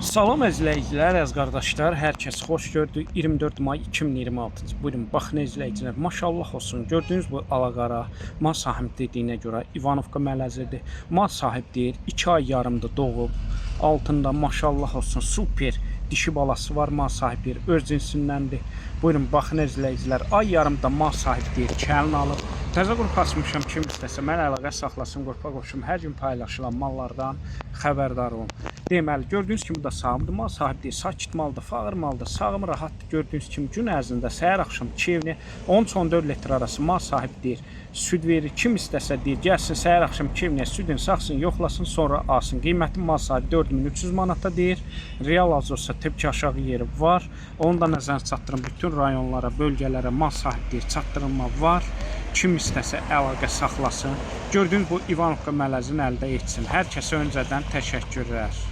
Salam izləyicilər, əziz qardaşlar, hər kəs xoş gördük. 24 may 2026-cı. Buyurun, baxın izləyicilər, maşallah olsun. Gördüyünüz bu alaqara mal sahib dediyinə görə İvanovka mələzidir. Mal sahib deyir, 2 ay yarımda doğub. Altında maşallah olsun, super dişi balası var, mal sahib deyir, öz cinsindəndir. Buyurun, baxın izləyicilər, ay yarımda mal sahib deyir, kəlin alıb. Təzə qrup açmışam, kim istəsə mən əlaqə saxlasın, qrupa qoşum. Hər gün paylaşılan mallardan xəbərdar olun. Deməli, gördüyünüz kimi bu da sağımdır, mal sahib deyil, sakit maldır, fağır maldır, sağım rahatdır. Gördüyünüz kimi gün ərzində səhər axşam 2 evini 13-14 litr arası mal sahib deyir, süd verir. Kim istəsə deyir, gəlsin səhər axşam 2 evini südün saxsın, yoxlasın, sonra alsın. Qiyməti mal sahibi 4300 manata deyir. Real az olsa tepki aşağı yeri var. Onu da nəzərə çatdırın, bütün rayonlara, bölgələrə mal sahib deyir, çatdırılma var. Kim istəsə əlaqə saxlasın. Gördüyünüz bu İvanovka mələzini əldə etsin. Hər kəsə öncədən təşəkkürlər.